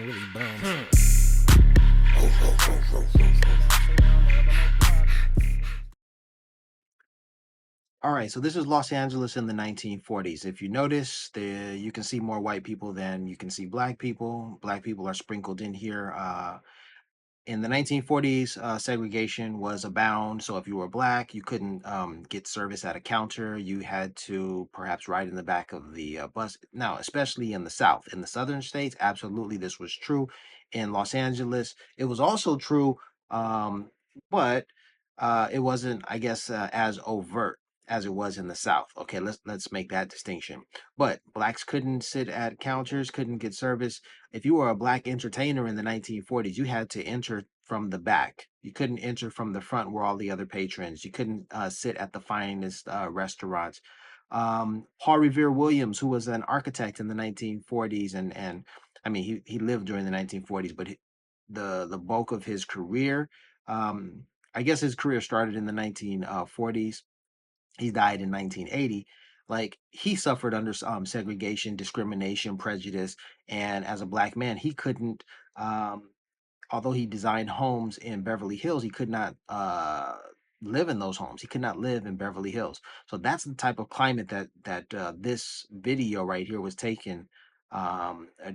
Really bums. All right, so this is Los Angeles in the 1940s. If you notice, you can see more white people than you can see black people. Black people are sprinkled in here. In the 1940s, segregation was abound. So if you were black, you couldn't get service at a counter. You had to perhaps ride in the back of the bus. Now, especially in the South, in the southern states, absolutely this was true. In Los Angeles, it was also true, but it wasn't, I guess, as overt as it was in the South. Okay, let's make that distinction. But blacks couldn't sit at counters, couldn't get service. If you were a black entertainer in the 1940s, you had to enter from the back. You couldn't enter from the front where all the other patrons. You couldn't sit at the finest restaurants. Paul Revere Williams, who was an architect in the 1940s, and I mean he lived during the 1940s, but the bulk of his career, I guess his career started in the 1940s. He died in 1980. Like he suffered under segregation, discrimination, prejudice, and as a black man, he couldn't. Um, Although he designed homes in Beverly Hills, he could not live in those homes. He could not live in Beverly Hills. So that's the type of climate that this video right here was taken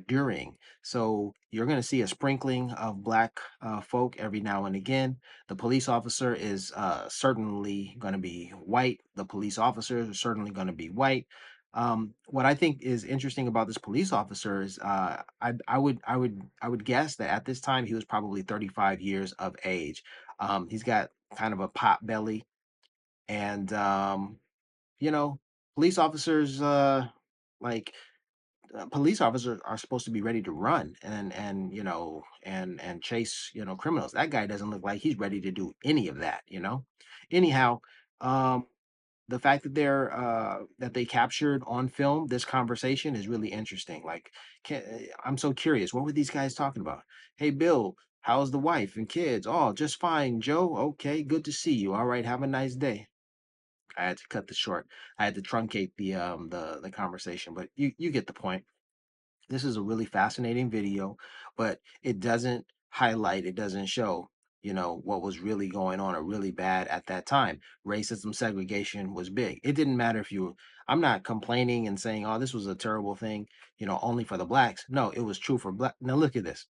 during. So you're going to see a sprinkling of black folk every now and again. The police officer is certainly going to be white. The police officers are certainly going to be white. What I think is interesting about this police officer is I would guess that at this time he was probably 35 years of age. He's got kind of a pot belly, and you know, police officers like police officers are supposed to be ready to run and and chase criminals. That guy doesn't look like he's ready to do any of that. Anyhow, um the fact that they captured on film this conversation is really interesting. Like, I'm so curious. What were these guys talking about? Hey, Bill, how's the wife and kids? Oh, just fine, Joe. Okay, good to see you. All right, have a nice day. I had to cut this short. I had to truncate the conversation, but you get the point. This is a really fascinating video, but it doesn't highlight, it doesn't show, what was really going on or really bad at that time. Racism, segregation was big. It didn't matter if you, I'm not complaining and saying, oh, this was a terrible thing, only for the blacks. No, it was true for black. Now look at this.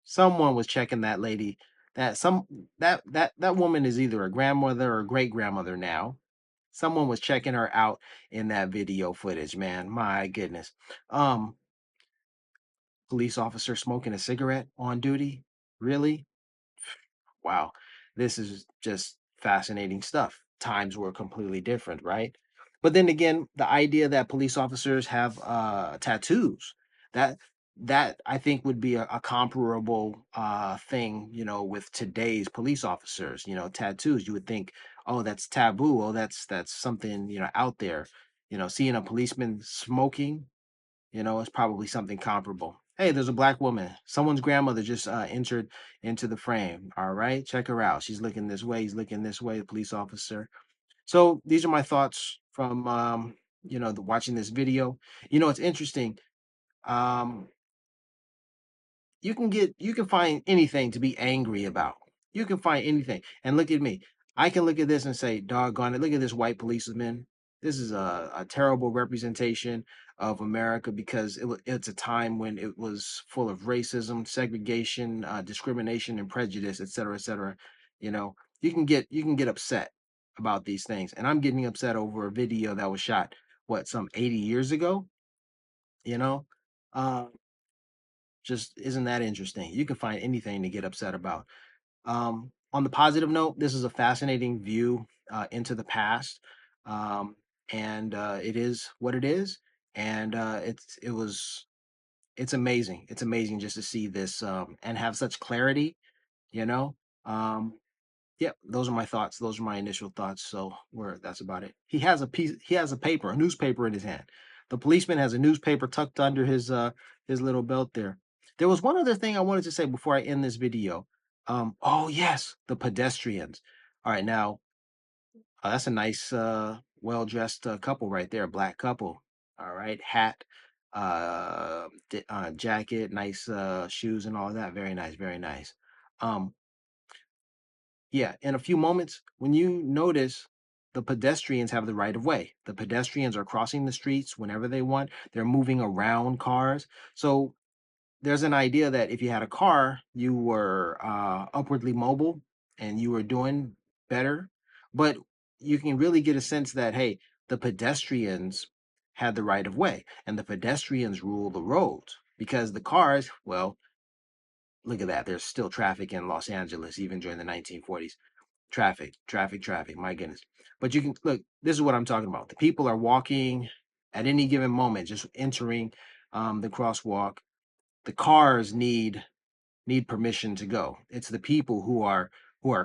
Someone was checking that lady. That woman is either a grandmother or great grandmother now. Someone was checking her out in that video footage, man. My goodness. Um, Police officer smoking a cigarette on duty? Really? Wow. This is just fascinating stuff. Times were completely different, right? But then again, the idea that police officers have tattoos, that that I think would be a comparable thing, with today's police officers, tattoos. You would think, oh, that's taboo. Oh, that's something, out there. Seeing a policeman smoking, it's probably something comparable. Hey, there's a black woman. Someone's grandmother just entered into the frame. All right, check her out. She's looking this way. He's looking this way. The police officer. So these are my thoughts from watching this video. It's interesting. Um, you can find anything to be angry about. You can find anything. And look at me. I can look at this and say, doggone it, look at this white policeman. This is a terrible representation of America because it's a time when it was full of racism, segregation, discrimination, and prejudice, et cetera, et cetera. You can get upset about these things. And I'm getting upset over a video that was shot, what, some 80 years ago, you know? Uh, just isn't that interesting? You can find anything to get upset about. On the positive note, this is a fascinating view into the past, um, and it is what it is, and it's amazing. It's amazing just to see this and have such clarity. You know, um, Yep, those are my thoughts. Those are my initial thoughts. So where that's about it. He has a paper, a newspaper in his hand. The policeman has a newspaper tucked under his little belt there. There was one other thing I wanted to say before I end this video. Oh yes, the pedestrians. All right, now that's a nice well-dressed couple right there, black couple. All right, hat. jacket, nice shoes, and all of that. Very nice, very nice. Um, yeah, in a few moments, when you notice the pedestrians have the right of way, the pedestrians are crossing the streets whenever they want. They're moving around cars. So there's an idea that if you had a car, you were upwardly mobile and you were doing better. But you can really get a sense that, hey, the pedestrians had the right of way and the pedestrians rule the roads because the cars, well, look at that. There's still traffic in Los Angeles, even during the 1940s. Traffic, traffic, traffic. My goodness. But you can look, this is what I'm talking about. The people are walking at any given moment, just entering the crosswalk. The cars need permission to go. It's the people who are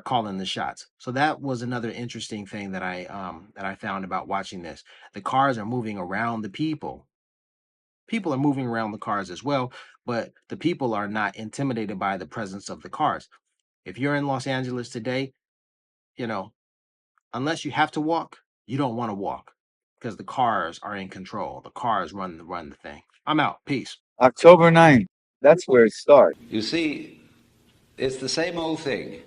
calling the shots. So that was another interesting thing that I found about watching this. The cars are moving around the people. People are moving around the cars as well, but the people are not intimidated by the presence of the cars. If you're in Los Angeles today, you know, unless you have to walk, you don't want to walk because the cars are in control. The cars run the thing. I'm out. Peace. October 9th. That's where it starts. You see, it's the same old thing.